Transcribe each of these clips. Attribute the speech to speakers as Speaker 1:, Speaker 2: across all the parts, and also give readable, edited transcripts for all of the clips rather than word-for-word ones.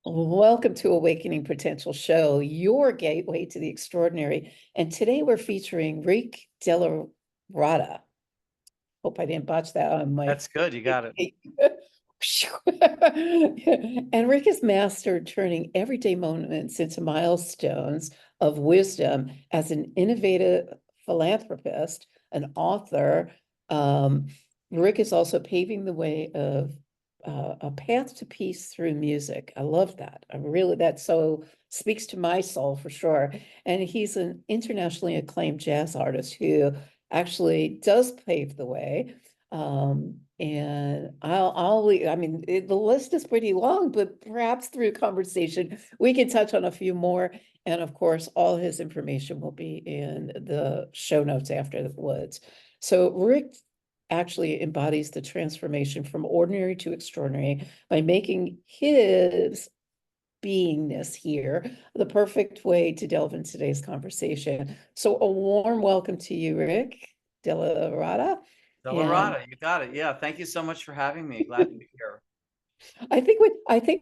Speaker 1: Welcome to Awakening Potential Show, your gateway to the extraordinary. And today we're featuring Rick DellaRatta. Hope I didn't botch that on my.
Speaker 2: That's good. You got it.
Speaker 1: And Rick has mastered turning everyday moments into milestones of wisdom as an innovative philanthropist, an author. Rick is also paving the way of a path to peace through music. I love that. That so speaks to my soul for sure. And he's an internationally acclaimed jazz artist who actually does pave the way. And the list is pretty long, but perhaps through conversation, we can touch on a few more. And of course, all his information will be in the show notes afterwards. So Rick actually embodies the transformation from ordinary to extraordinary by making his beingness here the perfect way to delve into today's conversation. So a warm welcome to you, Rick DellaRatta. And
Speaker 2: DellaRatta, you got it. Yeah. Thank you so much for having me. Glad to be here.
Speaker 1: I think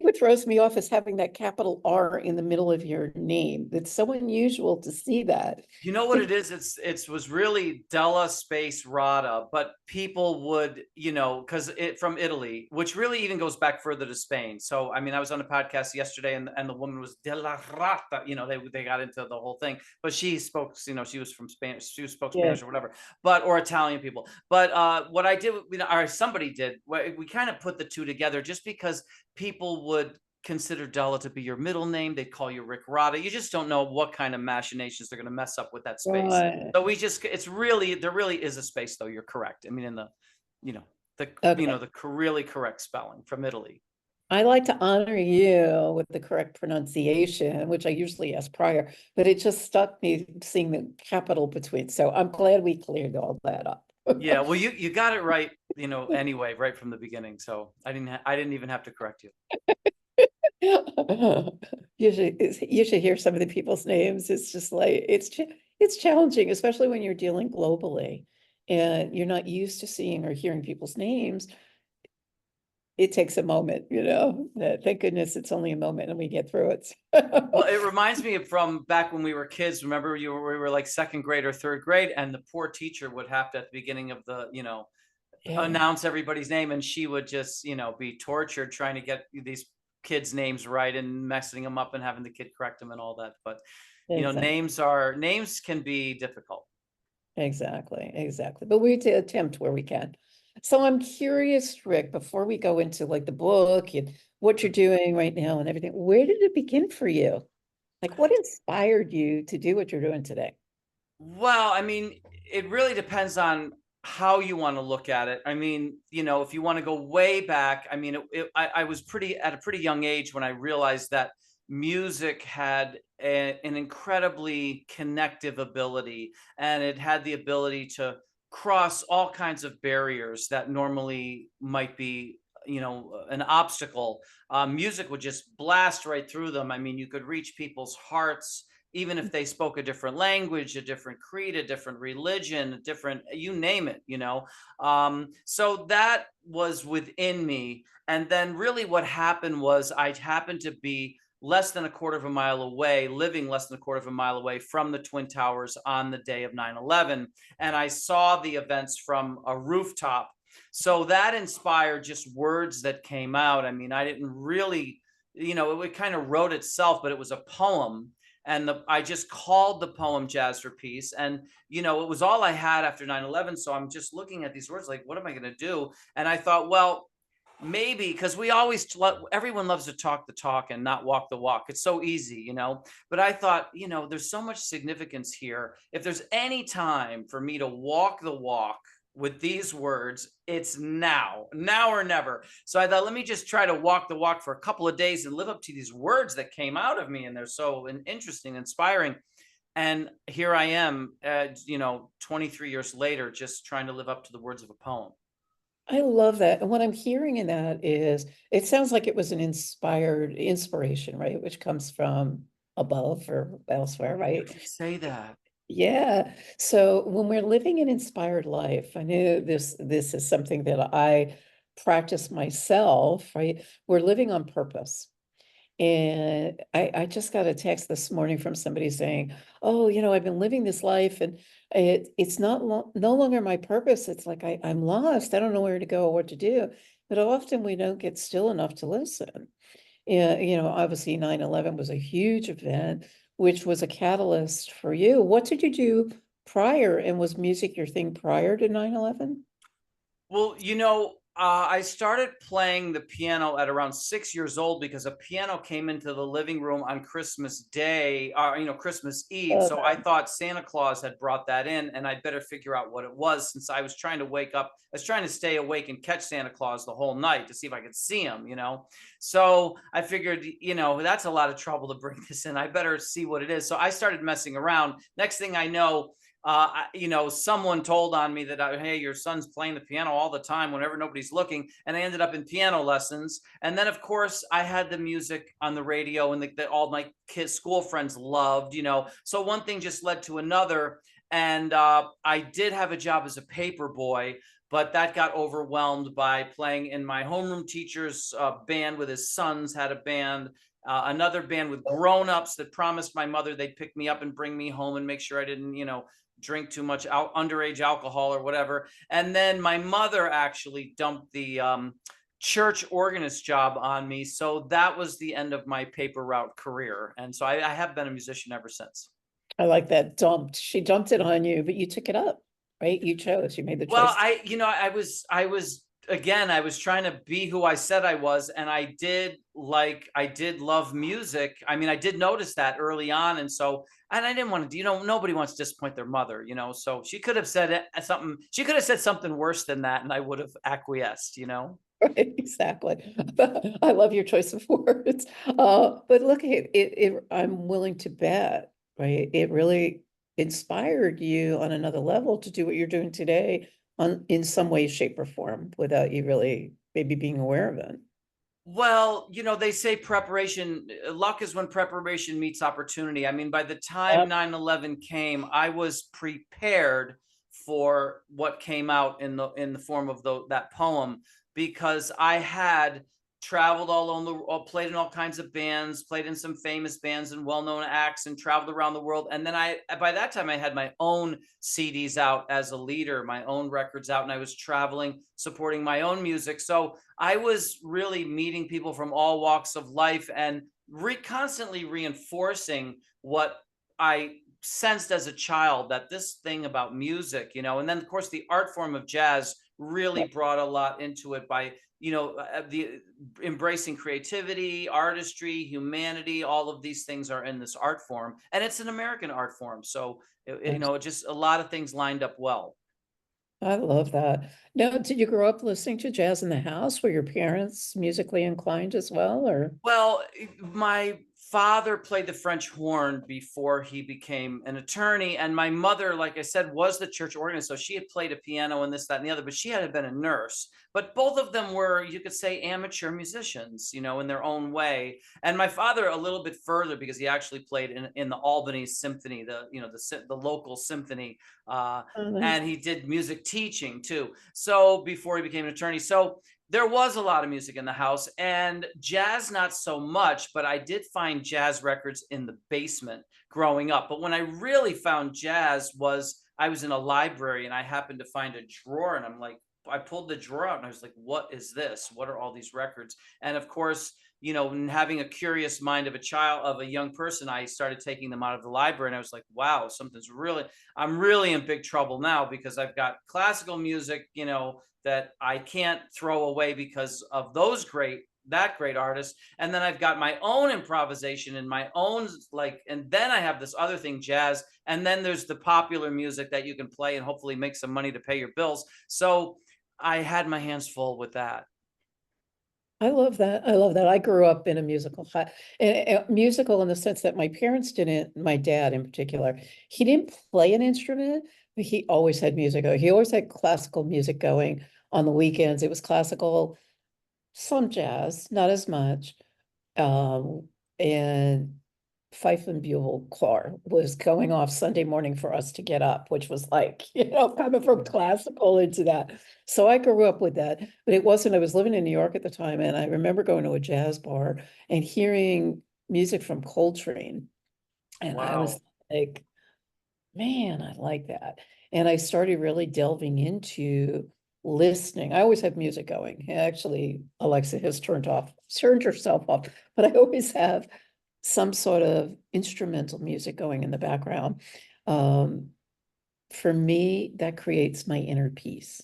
Speaker 1: what throws me off is having that capital R in the middle of your name. It's so unusual to see that.
Speaker 2: You know what it is? It was really Della space Rada, but people would, because it from Italy, which really even goes back further to Spain. So I mean, I was on a podcast yesterday, and the woman was DellaRatta. They got into the whole thing, but she spoke, she was from Spain, she spoke
Speaker 1: Yeah.
Speaker 2: Spanish or whatever, or Italian people. But what I did, or somebody did, we kind of put the two together just because people would consider Della to be your middle name. They call you Rick Rada. You just don't know what kind of machinations they're going to mess up with that space.
Speaker 1: Right.
Speaker 2: So there really is a space, though. You're correct. I mean, in the,
Speaker 1: Okay.
Speaker 2: the really correct spelling from Italy.
Speaker 1: I like to honor you with the correct pronunciation, which I usually ask prior, but it just stuck me seeing the capital between. So I'm glad we cleared all that up.
Speaker 2: Yeah, well, you got it right, anyway, right from the beginning. So I didn't even have to correct you.
Speaker 1: You should hear some of the people's names. It's just like it's challenging, especially when you're dealing globally and you're not used to seeing or hearing people's names. It takes a moment, thank goodness it's only a moment and we get through it.
Speaker 2: Well, it reminds me of from back when we were kids. Remember, we were like second grade or third grade, and the poor teacher would have to, at the beginning of the,
Speaker 1: Yeah,
Speaker 2: announce everybody's name, and she would just, be tortured trying to get these kids' names right and messing them up and having the kid correct them and all that. But
Speaker 1: exactly.
Speaker 2: names can be difficult.
Speaker 1: Exactly. But we attempt where we can. So I'm curious, Rick, before we go into like the book and what you're doing right now and everything, where did it begin for you? Like what inspired you to do what you're doing today?
Speaker 2: Well, I mean, it really depends on how you want to look at it. I mean, if you want to go way back, I mean, I was at a pretty young age when I realized that music had an incredibly connective ability, and it had the ability to cross all kinds of barriers that normally might be, an obstacle. Music would just blast right through them. I mean, you could reach people's hearts even if they spoke a different language, a different creed, a different religion, a different, you name it, So that was within me. And then really what happened was I happened to be less than a quarter of a mile away, living less than a quarter of a mile away from the Twin Towers on the day of 9/11. And I saw the events from a rooftop. So that inspired just words that came out. I mean, I didn't really, it kind of wrote itself, but it was a poem, and I just called the poem Jazz for Peace. And it was all I had after 9/11. So I'm just looking at these words like, what am I going to do? And I thought, well, maybe, because everyone loves to talk the talk and not walk the walk. It's so easy, but I thought, there's so much significance here. If there's any time for me to walk the walk with these words, it's now or never. So I thought, let me just try to walk the walk for a couple of days and live up to these words that came out of me. And they're so interesting, inspiring. And here I am, 23 years later, just trying to live up to the words of a poem.
Speaker 1: I love that. And what I'm hearing in that is it sounds like it was an inspiration, right? Which comes from above or elsewhere,
Speaker 2: You
Speaker 1: right?
Speaker 2: can say that.
Speaker 1: Yeah. So when we're living an inspired life, I know this is something that I practice myself, right? We're living on purpose. And I just got a text this morning from somebody saying, oh, I've been living this life and it's not no longer my purpose. It's like I'm lost. I don't know where to go or what to do. But often we don't get still enough to listen. Yeah, obviously 9/11 was a huge event, which was a catalyst for you. What did you do prior? And was music your thing prior to 9/11?
Speaker 2: Well, I started playing the piano at around 6 years old because a piano came into the living room on Christmas Day, Christmas Eve. So I thought Santa Claus had brought that in, and I'd better figure out what it was since I was trying to wake up. I was trying to stay awake and catch Santa Claus the whole night to see if I could see him. So I figured, that's a lot of trouble to bring this in. I better see what it is. So I started messing around. Next thing I know, someone told on me that, hey, your son's playing the piano all the time whenever nobody's looking. And I ended up in piano lessons. And then, of course, I had the music on the radio and that all my kids, school friends loved. So one thing just led to another. And I did have a job as a paper boy, but that got overwhelmed by playing in my homeroom teacher's band with his sons, had a band. Another band with grown-ups that promised my mother they'd pick me up and bring me home and make sure I didn't, drink too much underage alcohol or whatever. And then my mother actually dumped the church organist job on me. So that was the end of my paper route career. And so I have been a musician ever since.
Speaker 1: I like that dumped. She dumped it on you, but you took it up, right? You made the
Speaker 2: Well,
Speaker 1: choice.
Speaker 2: I was trying to be who I said I was, and I did love music. I mean, I did notice that early on, and I didn't want to, nobody wants to disappoint their mother. So she could have said something. She could have said something worse than that, and I would have acquiesced.
Speaker 1: Right, exactly. I love your choice of words. But look, I'm willing to bet, right? It really inspired you on another level to do what you're doing today in some way, shape, or form without you really maybe being aware of it.
Speaker 2: Well, they say luck is when preparation meets opportunity. I mean, by the time
Speaker 1: Yep.
Speaker 2: 9/11 came, I was prepared for what came out in the form of that poem because I had traveled played in all kinds of bands, played in some famous bands and well-known acts and traveled around the world. And then by that time I had my own CDs out as a leader, my own records out, and I was traveling, supporting my own music. So I was really meeting people from all walks of life and constantly reinforcing what I sensed as a child, that this thing about music, and then of course the art form of jazz really brought a lot into it by, the embracing creativity, artistry, humanity. All of these things are in this art form, and it's an American art form. So, just a lot of things lined up well.
Speaker 1: I love that. Now, did you grow up listening to jazz in the house? Were your parents musically inclined as well, or?
Speaker 2: Well, my father played the French horn before he became an attorney. And my mother, like I said, was the church organist. So she had played a piano and this, that, and the other, but she had been a nurse. But both of them were, you could say, amateur musicians, in their own way. And my father a little bit further because he actually played in the Albany Symphony, the local symphony.
Speaker 1: Oh, nice.
Speaker 2: And he did music teaching too. So before he became an attorney. So there was a lot of music in the house, and jazz not so much, but I did find jazz records in the basement growing up. But when I really found jazz was I was in a library and I happened to find a drawer, and I pulled the drawer out and I was like, what is this? What are all these records? And of course, having a curious mind of a young person, I started taking them out of the library and I was like, wow, I'm really in big trouble now because I've got classical music, that I can't throw away because of that great artist. And then I've got my own improvisation and my own, and then I have this other thing, jazz. And then there's the popular music that you can play and hopefully make some money to pay your bills. So I had my hands full with that.
Speaker 1: I love that. I love that. I grew up in a musical in the sense that my parents didn't, my dad in particular, he didn't play an instrument, but he always had music. He always had classical music going on the weekends. It was classical, some jazz, not as much. And fife and bugle choir was going off Sunday morning for us to get up, which was like, coming from classical into that. So I grew up with that, but it wasn't, I was living in New York at the time, and I remember going to a jazz bar and hearing music from Coltrane. And I was
Speaker 2: Wow.
Speaker 1: like, man, I like that. And I started really delving into listening. I always have music going. Actually, Alexa has turned herself off, but I always have some sort of instrumental music going in the background. Um, for me, that creates my inner peace.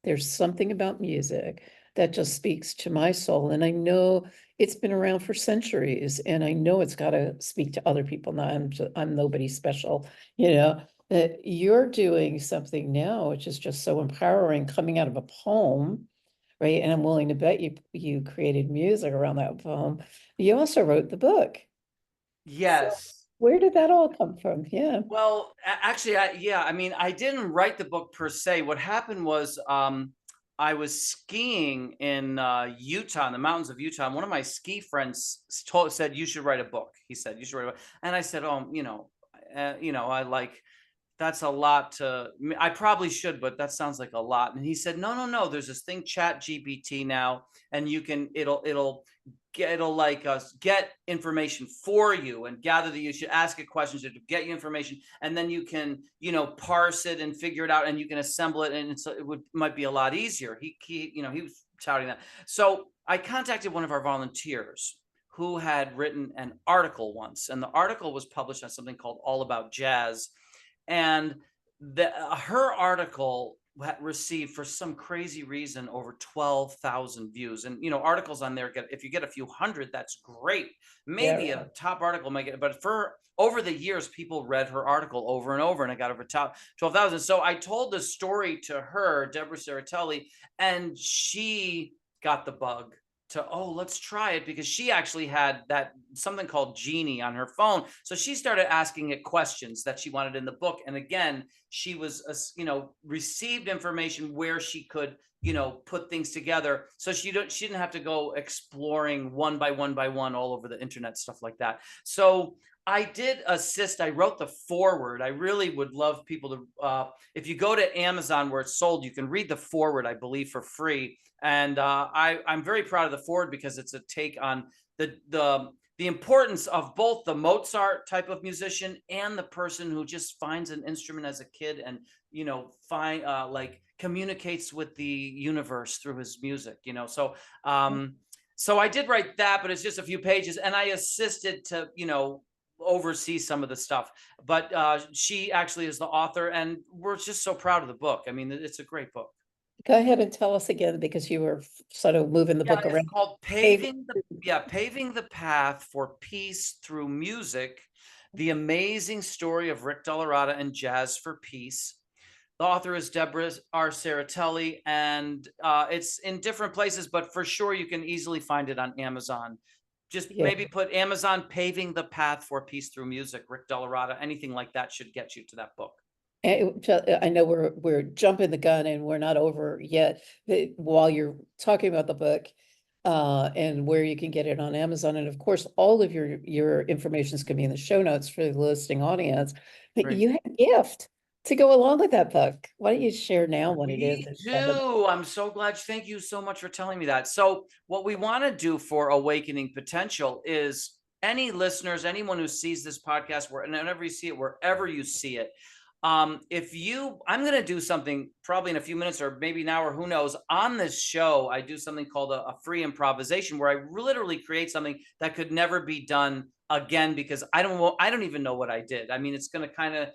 Speaker 1: There's something about music that just speaks to my soul. And I know it's been around for centuries, and I know it's got to speak to other people. Now, I'm nobody special, you know. You're doing something now, which is just so empowering, coming out of a poem, right? And I'm willing to bet you created music around that poem. You also wrote the book. So
Speaker 2: Yes.
Speaker 1: where did that all come from? Yeah.
Speaker 2: Well, actually, yeah, I mean, I didn't write the book per se. What happened was, I was skiing in Utah, in the mountains of Utah, and one of my ski friends said, "You should write a book." He said, "You should write a book," and I said, "Oh, I like." That's a lot I probably should, but that sounds like a lot. And he said, no, no, no, there's this thing, Chat GPT now, and you can, it'll like get information for you and gather that you should ask it questions to get you information. And then you can, parse it and figure it out, and you can assemble it. And might be a lot easier. He was touting that. So I contacted one of our volunteers who had written an article once, and the article was published on something called All About Jazz. And her article received, for some crazy reason, over 12,000 views. And articles on there if you get a few hundred, that's great. Maybe
Speaker 1: Yeah.
Speaker 2: a top article might get, but for over the years, people read her article over and over, and it got over top 12,000. So I told the story to her, Deborah Saratelli, and she got the bug to, oh, let's try it, because she actually had that something called Genie on her phone. So she started asking it questions that she wanted in the book. And again, she was, received information where she could, put things together. So she didn't have to go exploring one by one all over the internet, stuff like that. So I did assist. I wrote the foreword. I really would love people to, if you go to Amazon where it's sold, you can read the foreword, I believe, for free. And I'm very proud of the foreword, because it's a take on the importance of both the Mozart type of musician and the person who just finds an instrument as a kid and communicates with the universe through his music. So I did write that, but it's just a few pages, and I assisted to oversee some of the stuff. But she actually is the author, and we're just so proud of the book. I mean, it's a great book.
Speaker 1: Go ahead and tell us again, because you were sort of moving the
Speaker 2: Yeah,
Speaker 1: book
Speaker 2: it's
Speaker 1: around.
Speaker 2: called Paving the Path for Peace Through Music: The Amazing Story of Rick DellaRatta and Jazz for Peace. The author is Deborah R. Saratelli, and it's in different places, but for sure you can easily find it on Amazon. Just
Speaker 1: Yeah.
Speaker 2: maybe put Amazon Paving the Path for Peace Through Music, Rick DellaRatta, anything like that should get you to that book.
Speaker 1: I know we're jumping the gun and we're not over yet. While you're talking about the book, and where you can get it on Amazon, and of course, all of your information is going to be in the show notes for the listening audience. But
Speaker 2: Great.
Speaker 1: you have a gift to go along with that book. Why don't you share now what it is?
Speaker 2: We do. I'm so glad. Thank you so much for telling me that. So, what we want to do for Awakening Potential is, any listeners, anyone who sees this podcast, whenever you see it, wherever you see it, I'm going to do something probably in a few minutes, or maybe now, or who knows. On this show, I do something called a free improvisation, where I literally create something that could never be done again, because I don't even know what I did. I mean, it's going to kind of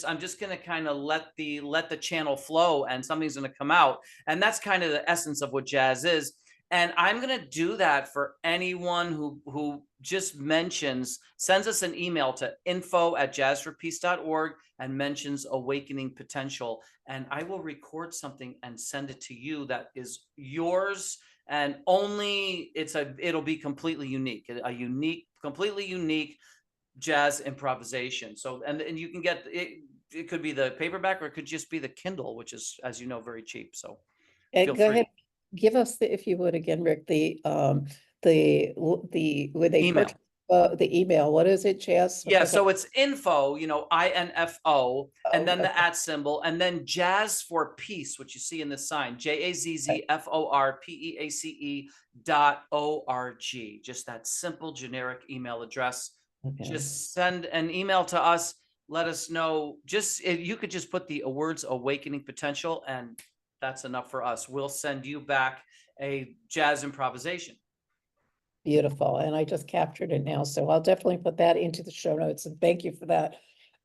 Speaker 2: I'm just going to kind of let the channel flow, and something's going to come out. And that's kind of the essence of what jazz is. And I'm going to do that for anyone who just sends us an email to info@jazzforpeace.org and mentions Awakening Potential. And I will record something and send it to you that is yours. And only it'll be completely unique, completely unique jazz improvisation. So, and you can get it could be the paperback, or it could just be the Kindle, which is, as you know, very cheap. So feel
Speaker 1: Go
Speaker 2: free.
Speaker 1: ahead, give us if you would again, Rick, the where they
Speaker 2: Email.
Speaker 1: purchase the email. What is it, Jazz?
Speaker 2: Yeah,
Speaker 1: Okay.
Speaker 2: so it's info, info, and then
Speaker 1: Okay.
Speaker 2: the at symbol, and then jazz for peace, which you see in the sign, JAZZFORPEACE.org. Just that simple generic email address.
Speaker 1: Okay.
Speaker 2: Just send an email to us. Let us know. You could just put the words awakening potential, and that's enough for us. We'll send you back a jazz improvisation.
Speaker 1: Beautiful. And I just captured it now. So I'll definitely put that into the show notes. And thank you for that.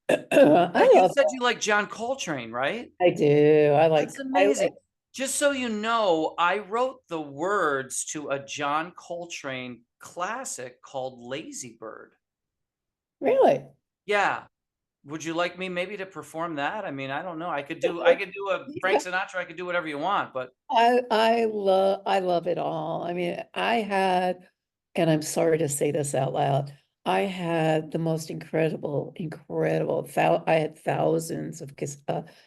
Speaker 2: Now,
Speaker 1: I
Speaker 2: you
Speaker 1: love
Speaker 2: said you like John Coltrane, right?
Speaker 1: I do.
Speaker 2: That's amazing. Just so you know, I wrote the words to a John Coltrane classic called Lazy Bird.
Speaker 1: really.
Speaker 2: Yeah. Would you like me maybe to perform that? I mean, I don't know. I could do a Frank Sinatra. I could do whatever you want, but
Speaker 1: I love it all. I mean, and I'm sorry to say this out loud, I had the most incredible I had thousands of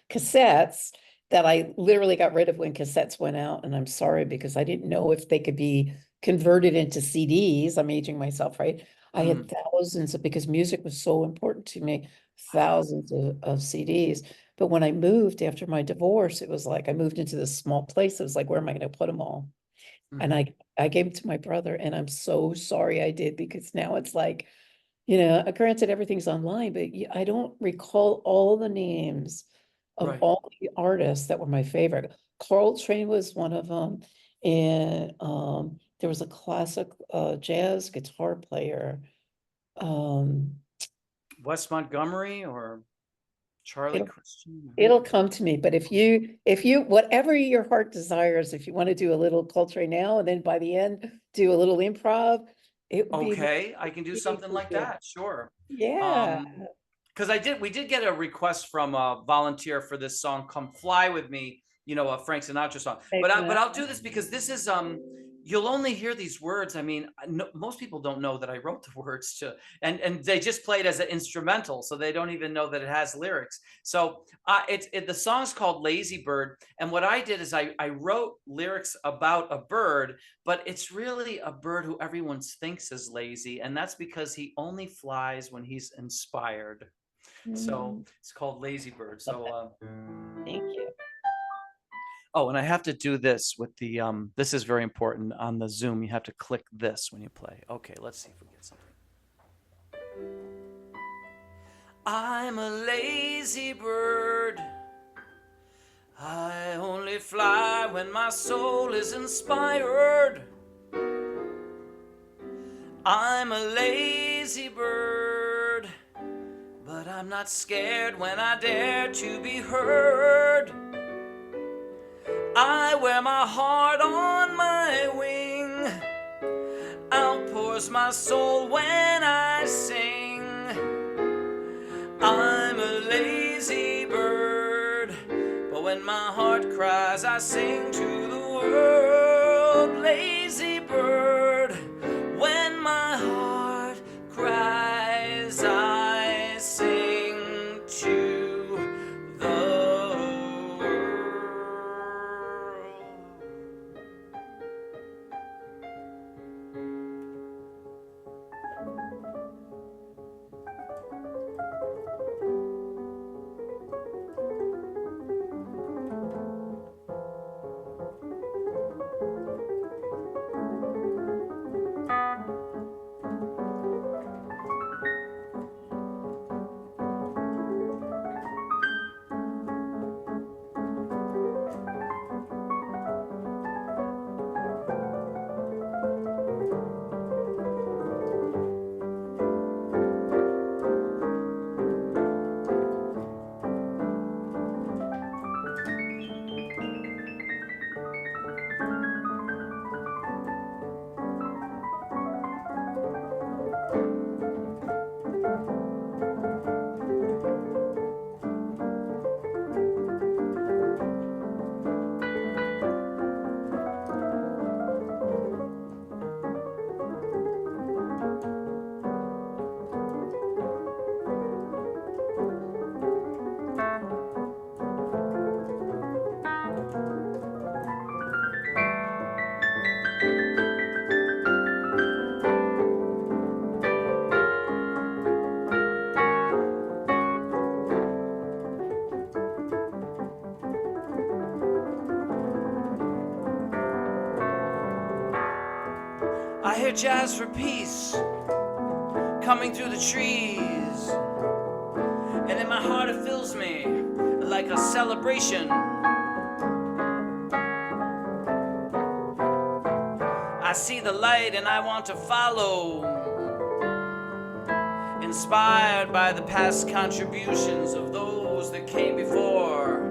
Speaker 1: cassettes that I literally got rid of when cassettes went out, and I'm sorry because I didn't know if they could be converted into CDs. I'm aging myself, right? I had thousands because music was so important to me, thousands of CDs. But when I moved after my divorce, it was like I moved into this small place. It was like, where am I going to put them all? And
Speaker 2: Mhm.
Speaker 1: I gave it to my brother, and I'm so sorry I did because now it's like, granted everything's online, but I don't recall all the names of
Speaker 2: Right.
Speaker 1: all the artists that were my favorite. Coltrane was one of them, and there was a classic jazz guitar player. Um,
Speaker 2: Wes Montgomery or Charlie
Speaker 1: it'll
Speaker 2: Christian.
Speaker 1: It'll come to me, but whatever your heart desires, if you want to do a little Coltrane now and then by the end do a little improv, it would be
Speaker 2: Okay, I can do
Speaker 1: really
Speaker 2: something like
Speaker 1: appreciated.
Speaker 2: that. Sure.
Speaker 1: Yeah.
Speaker 2: Um, because we did get a request from a volunteer for this song "Come Fly with Me," a Frank Sinatra song.
Speaker 1: Thanks,
Speaker 2: But
Speaker 1: Matt.
Speaker 2: I'll do this because this is you'll only hear these words. I mean, no, most people don't know that I wrote the words to, and they just play it as an instrumental, so they don't even know that it has lyrics. So the song's called "Lazy Bird," and what I did is I wrote lyrics about a bird, but it's really a bird who everyone thinks is lazy, and that's because he only flies when he's inspired. So
Speaker 1: Mm,
Speaker 2: it's called Lazy Bird.
Speaker 1: love that.
Speaker 2: So,
Speaker 1: Thank you.
Speaker 2: oh, and I have to do this with the, this is very important on the Zoom. You have to click this when you play. Okay, let's see if we get something. I'm a lazy bird. I only fly when my soul is inspired. I'm a lazy bird, but I'm not scared when I dare to be heard. I wear my heart on my wing, outpours my soul when I sing. I'm a lazy bird, but when my heart cries, I sing to the world. Lazy bird, when my heart cries, I sing to the world. I hear jazz for peace coming through the trees, and in my heart it fills me like a celebration. I see the light and I want to follow, inspired by the past contributions of those that came before.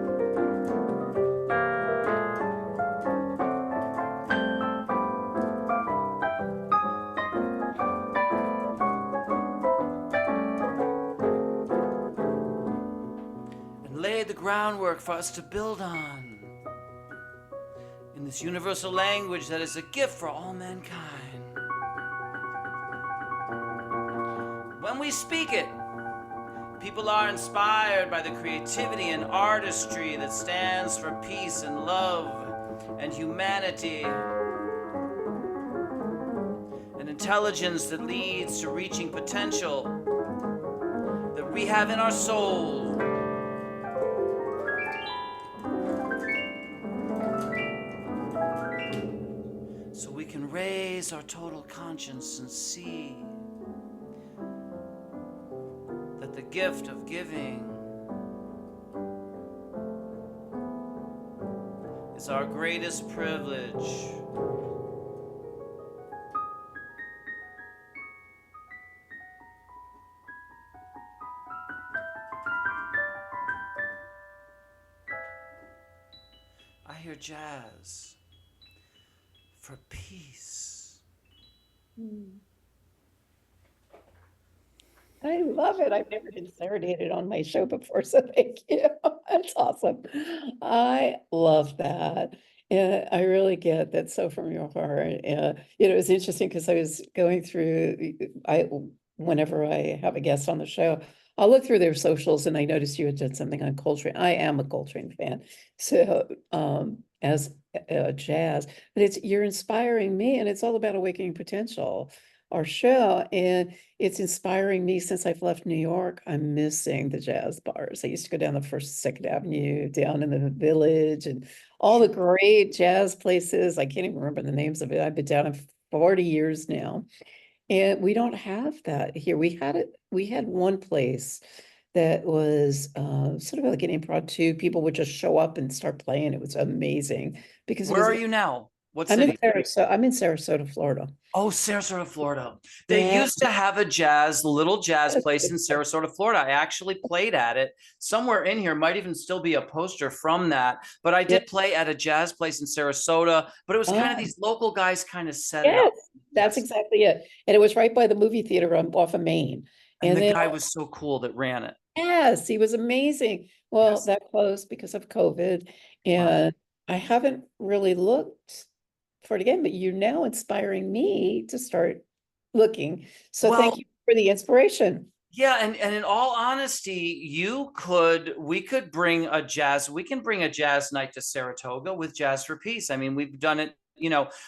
Speaker 2: And laid the groundwork for us to build on in this universal language that is a gift for all mankind. When we speak it, people are inspired by the creativity and artistry that stands for peace and love and humanity, an intelligence that leads to reaching potential that we have in our soul. So we can raise our total conscience and see that the gift of giving is our greatest privilege. I hear jazz for peace.
Speaker 1: I love it. I've never been serenaded on my show before, so thank you. That's awesome. I love that. And I really get that so from your heart. It's interesting because I was going through, whenever I have a guest on the show, I'll look through their socials and I noticed you had done something on Coltrane. I am a Coltrane fan. So, as jazz, but you're inspiring me, and it's all about awakening potential, our show. And it's inspiring me since I've left New York. I'm missing the jazz bars. I used to go down the First, Second Avenue, down in the Village, and all the great jazz places. I can't even remember the names of it. I've been down in 40 years now. And we don't have that here. We had one place that was sort of like an impromptu. People would just show up and start playing. It was amazing because
Speaker 2: Where are you now? What
Speaker 1: I'm in
Speaker 2: city?
Speaker 1: I'm in Sarasota, Florida.
Speaker 2: Oh, Sarasota, Florida. They
Speaker 1: Yeah.
Speaker 2: used to have a little jazz place in Sarasota, Florida. I actually played at it. Somewhere in here might even still be a poster from that. But I did play at a jazz place in Sarasota, but it was kind of these local guys kind of set it up.
Speaker 1: Yes, that's exactly it. And it was right by the movie theater off of Main.
Speaker 2: And the
Speaker 1: then,
Speaker 2: guy was so cool that ran it.
Speaker 1: yes, he was amazing. Well,
Speaker 2: Yes.
Speaker 1: that closed because of COVID. And I haven't really looked for it again, but you're now inspiring me to start looking. So thank you for the inspiration.
Speaker 2: Yeah, and in all honesty, we can bring a jazz night to Saratoga with Jazz for Peace. I mean, we've done it,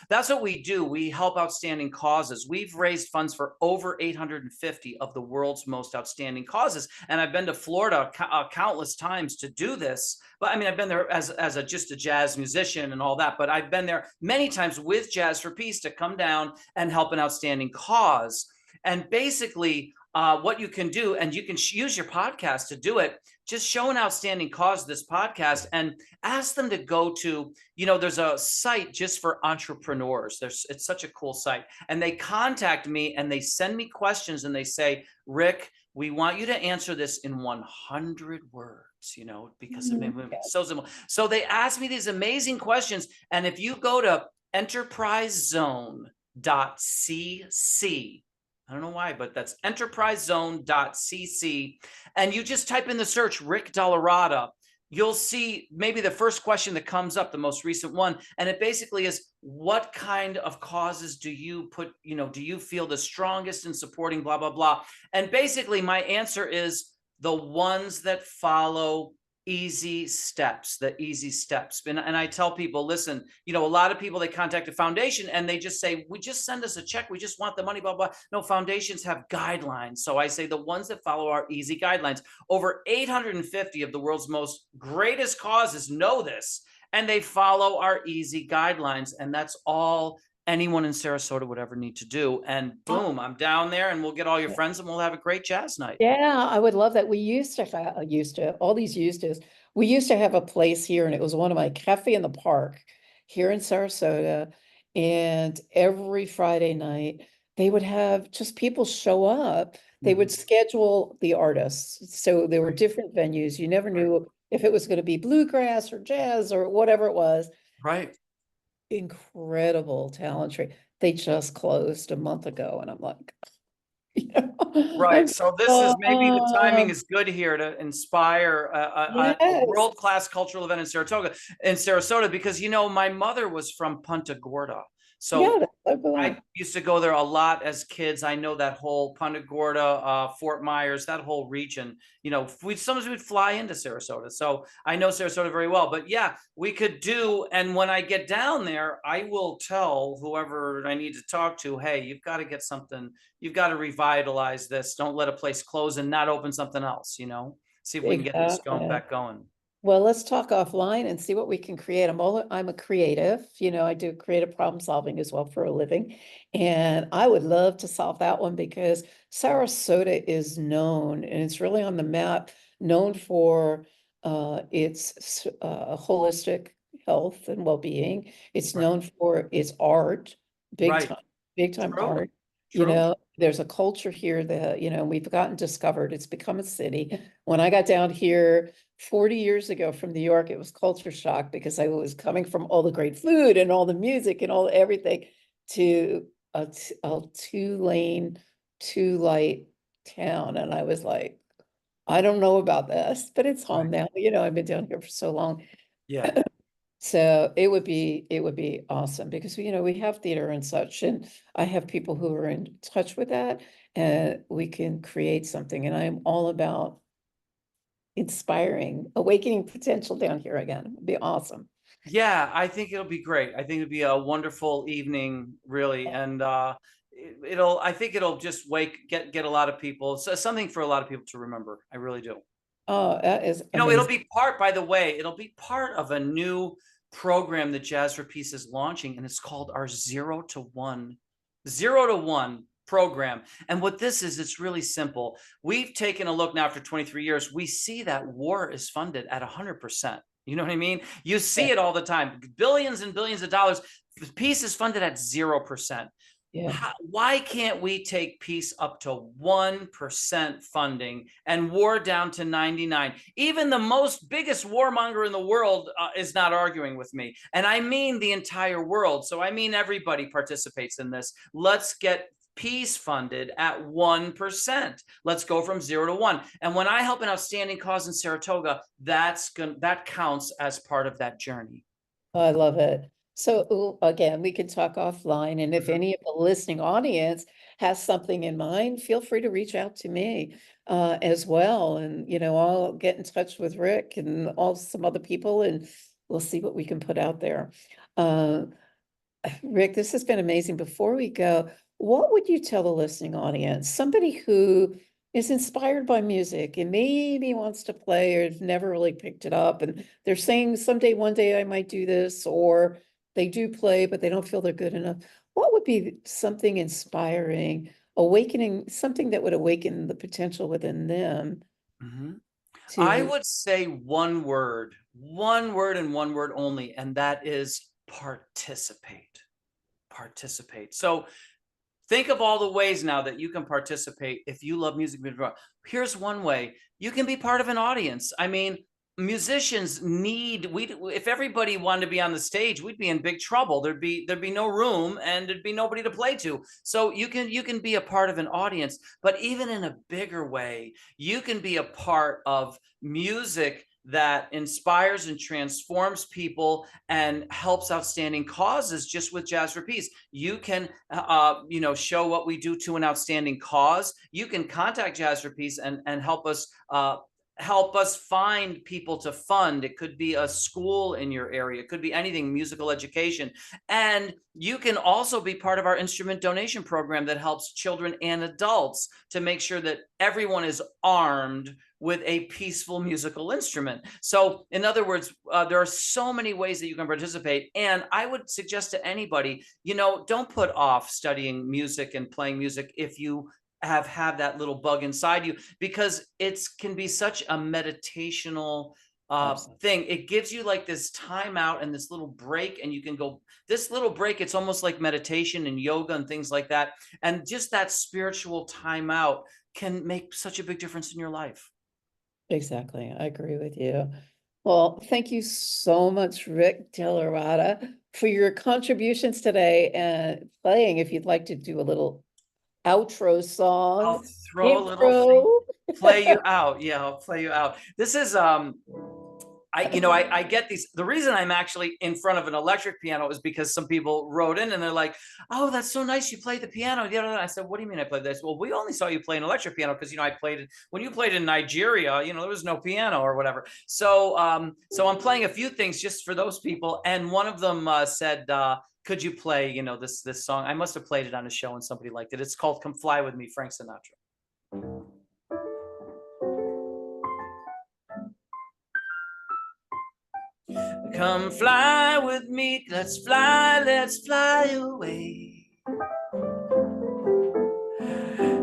Speaker 2: that's what we do. We help outstanding causes. We've raised funds for over 850 of the world's most outstanding causes. And I've been to Florida countless times to do this. But I mean, I've been there as just a jazz musician and all that, but I've been there many times with Jazz for Peace to come down and help an outstanding cause. And basically, what you can do, and you can use your podcast to do it, just show an outstanding cause this podcast and ask them to go to, there's a site just for entrepreneurs. It's such a cool site. And they contact me and they send me questions and they say, Rick, we want you to answer this in 100 words, because it's so simple. So they ask me these amazing questions. And if you go to enterprisezone.cc, I don't know why, but that's enterprisezone.cc. And you just type in the search Rick DellaRatta. You'll see maybe the first question that comes up, the most recent one. And it basically is, what kind of causes do you feel the strongest in supporting, blah, blah, blah. And basically my answer is the ones that follow easy steps. And I tell people, listen, a lot of people, they contact a foundation and they just say, we just send us a check. We just want the money, blah, blah. No, foundations have guidelines. So I say the ones that follow our easy guidelines. Over 850 of the world's most greatest causes know this, and they follow our easy guidelines. And that's all anyone in Sarasota would ever need to do. And
Speaker 1: Oh,
Speaker 2: boom, I'm down there, and we'll get all your
Speaker 1: yeah.
Speaker 2: friends and we'll have a great jazz night.
Speaker 1: Yeah, I would love that. We used to, we used to have a place here and it was one of my cafe in the park here in Sarasota. And every Friday night, they would have just people show up. They would
Speaker 2: Mhm.
Speaker 1: schedule the artists. So there were different venues. You never
Speaker 2: Right.
Speaker 1: knew if it was going to be bluegrass or jazz or whatever it was.
Speaker 2: Right.
Speaker 1: Incredible talent tree. They just closed a month ago, and I'm like, you know,
Speaker 2: Right.
Speaker 1: I'm
Speaker 2: So this is maybe the timing
Speaker 1: oh,
Speaker 2: is good here to inspire a
Speaker 1: yes.
Speaker 2: world-class cultural event in Sarasota, because, my mother was from Punta Gorda.
Speaker 1: Yeah,
Speaker 2: So
Speaker 1: that's so
Speaker 2: I
Speaker 1: cool.
Speaker 2: used to go there a lot as kids. I know that whole Punta Gorda, Fort Myers, that whole region. We sometimes we'd fly into Sarasota, so I know Sarasota very well. But yeah, we could do. And when I get down there, I will tell whoever I need to talk to, hey, you've got to get something. You've got to revitalize this. Don't let a place close and not open something else. See if we can get this going
Speaker 1: Exactly.
Speaker 2: back going.
Speaker 1: Well, let's talk offline and see what we can create. I'm a creative, I do creative problem solving as well for a living. And I would love to solve that one because Sarasota is known and it's really on the map, known for its holistic health and well-being. It's
Speaker 2: Right.
Speaker 1: known for its art,
Speaker 2: Right.
Speaker 1: big time
Speaker 2: True.
Speaker 1: art.
Speaker 2: True.
Speaker 1: There's a culture here that, we've gotten discovered. It's become a city. When I got down here 40 years ago from New York, it was culture shock because I was coming from all the great food and all the music and all everything to a two-lane, two-light town. And I was like, I don't know about this, but it's home
Speaker 2: Right.
Speaker 1: now. I've been down here for so long.
Speaker 2: Yeah.
Speaker 1: So it would be awesome because we have theater and such, and I have people who are in touch with that, and we can create something. And I am all about inspiring, awakening potential down here again. It'd be awesome.
Speaker 2: Yeah, I think it'll be great. I think it'll be a wonderful evening, really, and I think it'll just get a lot of people, so something for a lot of people to remember. I really do.
Speaker 1: Oh, that is
Speaker 2: It'll
Speaker 1: amazing.
Speaker 2: be part, by the way, it'll be part of a new program that Jazz for Peace is launching, and it's called our Zero to One program. And what this is, it's really simple. We've taken a look now after 23 years. We see that war is funded at 100%. You know what I mean? You
Speaker 1: Yeah,
Speaker 2: see it all the time, billions and billions of dollars. Peace is funded at 0%.
Speaker 1: yeah.
Speaker 2: Why can't we take peace up to 1% funding and war down to 99? Even the most biggest warmonger in the world is not arguing with me. And I mean the entire world. So I mean everybody participates in this. Let's get peace funded at 1%. Let's go from 0 to 1. And when I help an outstanding cause in Saratoga, that counts as part of that journey.
Speaker 1: I love it. So again, we can talk offline, and if
Speaker 2: Mhm.
Speaker 1: any of the listening audience has something in mind, feel free to reach out to me as well. And I'll get in touch with Rick and all some other people, and we'll see what we can put out there. Uh, Rick, this has been amazing. Before we go, what would you tell the listening audience? Somebody who is inspired by music and maybe wants to play or has never really picked it up, and they're saying someday, one day I might do this, or they do play, but they don't feel they're good enough. What would be something inspiring, awakening, something that would awaken the potential within them
Speaker 2: Mhm. I
Speaker 1: to,
Speaker 2: would say one word and one word only, and that is participate. Participate. So think of all the ways now that you can participate if you love music. Here's one way you can be part of an audience. I mean, musicians need we if everybody wanted to be on the stage, we'd be in big trouble. There'd be no room and there'd be nobody to play to. So you can be a part of an audience, but even in a bigger way, you can be a part of music that inspires and transforms people and helps outstanding causes. Just with Jazz for Peace, you can show what we do to an outstanding cause. You can contact Jazz for Peace and help us find people to fund. It could be a school in your area. It could be anything, musical education. And you can also be part of our instrument donation program that helps children and adults to make sure that everyone is armed with a peaceful musical instrument. So in other words, there are so many ways that you can participate. And I would suggest to anybody, don't put off studying music and playing music if you have that little bug inside you, because it can be such a meditational
Speaker 1: Absolutely.
Speaker 2: thing. It gives you like this time out and this little break, and you can go this little break. It's almost like meditation and yoga and things like that. And just that spiritual time out can make such a big difference in your life.
Speaker 1: Exactly. I agree with you. Well, thank you so much, Rick DellaRatta, for your contributions today and playing. If you'd like to do a little outro
Speaker 2: I'll
Speaker 1: song,
Speaker 2: throw a little thing,
Speaker 1: intro.
Speaker 2: play you out. Yeah, I'll play you out. This is I get these. The reason I'm actually in front of an electric piano is because some people wrote in and they're like, "Oh, that's so nice. You played the piano." I said, "What do you mean I played this?" Well, we only saw you play an electric piano because I played it when you played in Nigeria. There was no piano or whatever. So I'm playing a few things just for those people. And one of them said, "Could you play this song?" I must have played it on a show and somebody liked it. It's called "Come Fly with Me," Frank Sinatra. Come fly with me, let's fly away.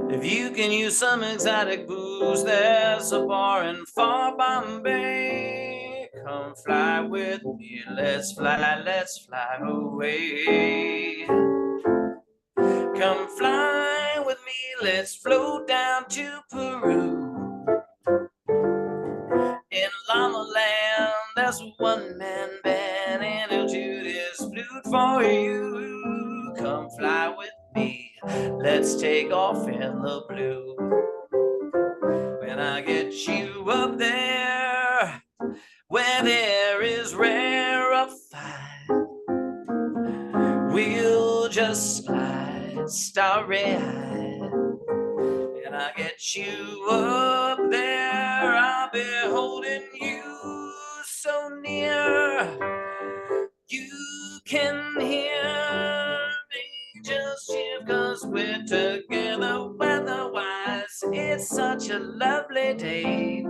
Speaker 2: If you can use some exotic booze, there's a bar in far Bombay. Come fly with me, let's fly away. Come fly with me, let's float down to Peru. In Llama Land, there's a one-man band, and he'll do this flute for you. Come fly with me, let's take off in the blue. When I get you up there, where there is rarefied, we'll just slide starry-eyed. And I get you up there, I'll be holding you so near. You can hear me just shiver, 'cause we're together weather-wise. It's such a lovely day.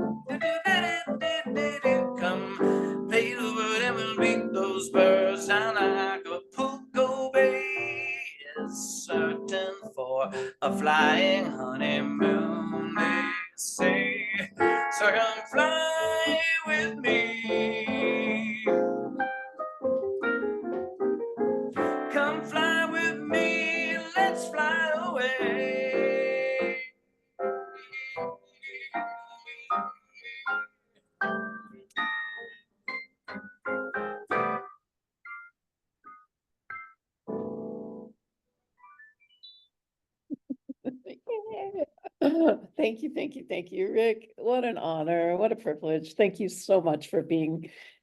Speaker 2: Come play the wood and we'll beat those birds down Acapulco Bay. Is certain for a flying honeymoon, they say. So come fly with me. Come fly with me, let's fly away.
Speaker 1: Thank you, Rick. What an honor, what a privilege. Thank you so much for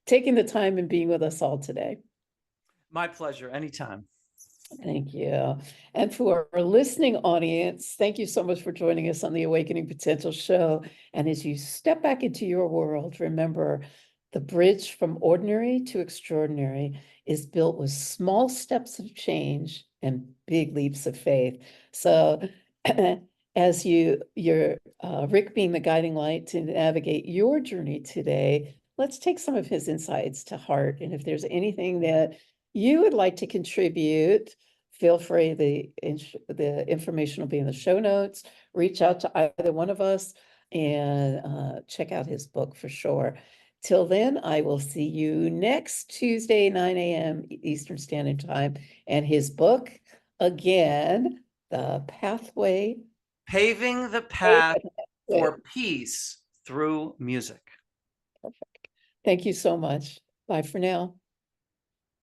Speaker 1: taking the time and being with us all today.
Speaker 2: My pleasure, anytime.
Speaker 1: Thank you. And for our listening audience, thank you so much for joining us on the Awakening Potential Show. And as you step back into your world, remember the bridge from ordinary to extraordinary is built with small steps of change and big leaps of faith. So as you're Rick being the guiding light to navigate your journey today, let's take some of his insights to heart. And if there's anything that you would like to contribute, feel free. The information will be in the show notes. Reach out to either one of us and check out his book for sure. Till then, I will see you next Tuesday, 9 a.m. Eastern Standard Time. And his book, again, The Pathway.
Speaker 2: Paving the path for peace through music.
Speaker 1: Perfect. Thank you so much. Bye for now.